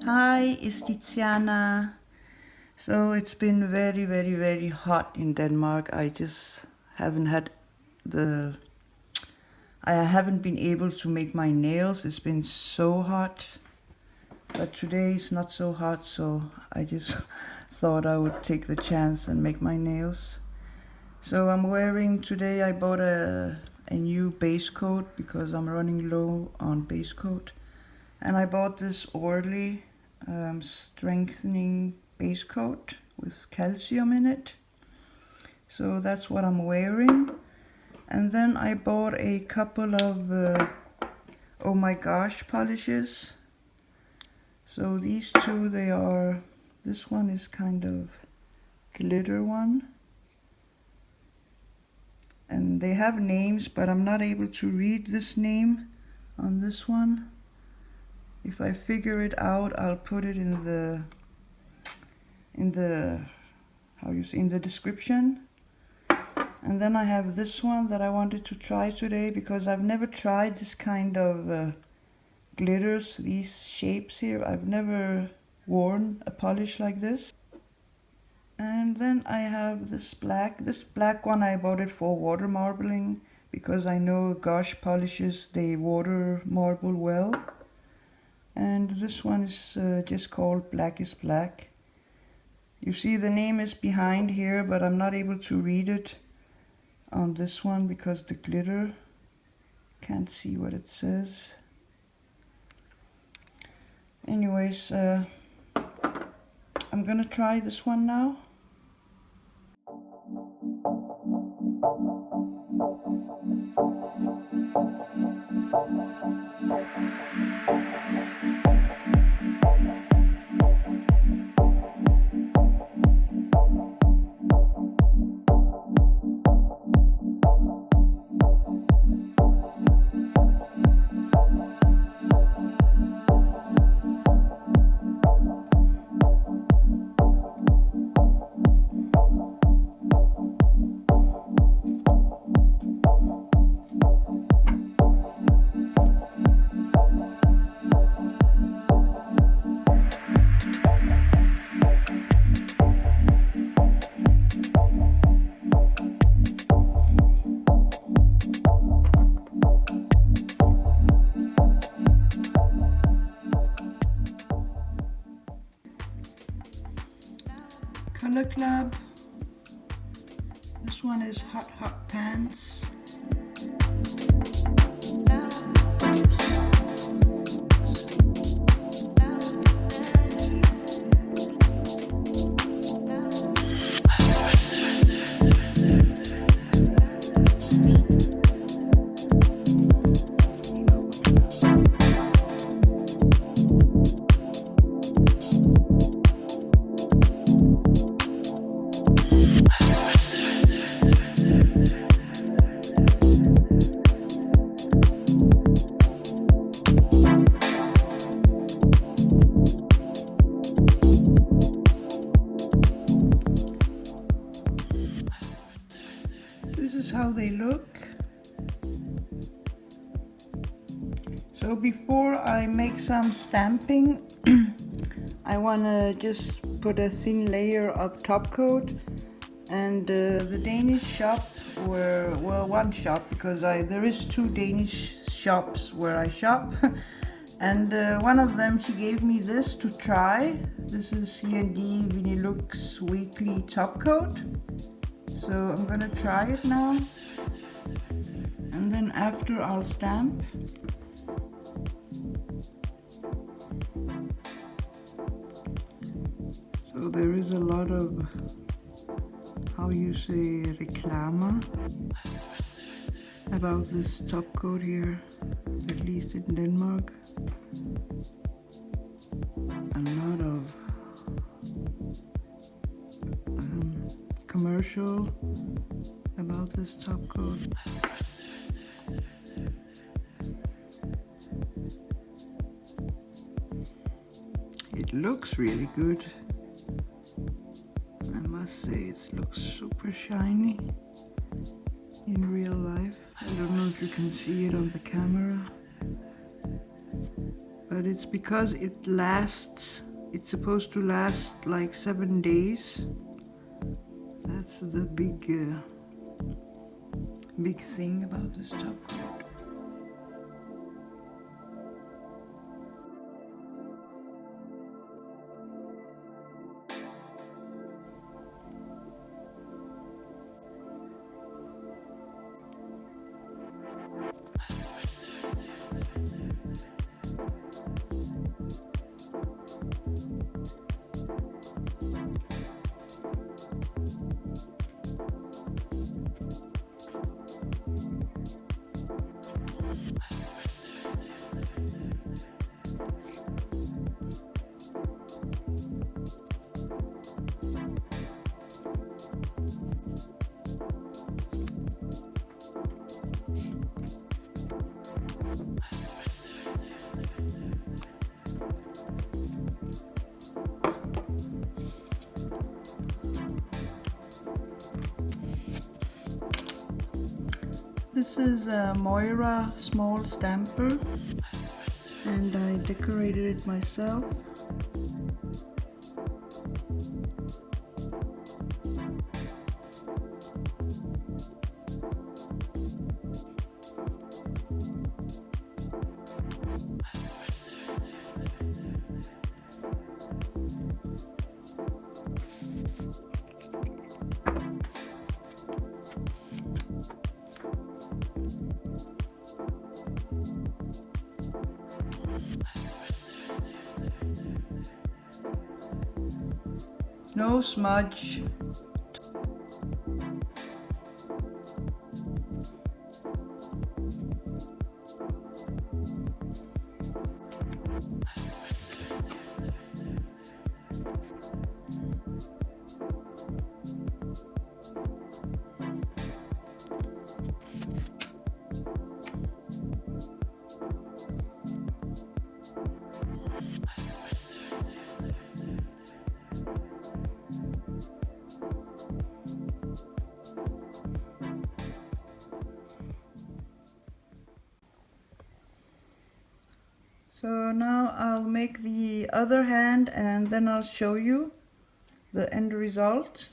Hi, it's Tiziana. So it's been very hot in Denmark. I haven't been able to make my nails. It's been so hot. But today is not so hot, so I just thought I would take the chance and make my nails. So I'm wearing today, I bought a new base coat because I'm running low on base coat. And I bought this Orly strengthening base coat with calcium in it. So that's what I'm wearing. And then I bought a couple of oh my gosh polishes. So these two, this one is kind of glitter one. And they have names, but I'm not able to read this name on this one. If I figure it out, I'll put it in the description. And then I have this one that I wanted to try today because I've never tried this kind of glitters, these shapes here. I've never worn a polish like this. And then I have this black one. I bought it for water marbling because I know gouache polishes, they water marble well. And this one is just called Black is Black. You see the name is behind here, but I'm not able to read it on this one because the glitter, can't see what it says. Anyways, I'm gonna try this one now. Color Club. This one is Hot Pants. This is how they look. So before I make some stamping, I want to just put a thin layer of top coat. And the Danish shop one shop, because there is 2 Danish shops where I shop. And one of them, she gave me this to try. This is CND Vinylux weekly top coat. So I'm gonna try it now, and then after I'll stamp. So there is a lot of, how you say, reklama about this top coat here, at least in Denmark. A lot of commercial about this top coat. It looks really good. I must say it looks super shiny in real life. I don't know if you can see it on the camera. But it's because it lasts, it's supposed to last like 7 days. That's the big thing about this top coat. This is a Moyou small stamper, and I decorated it myself. No smudge. So now I'll make the other hand and then I'll show you the end result.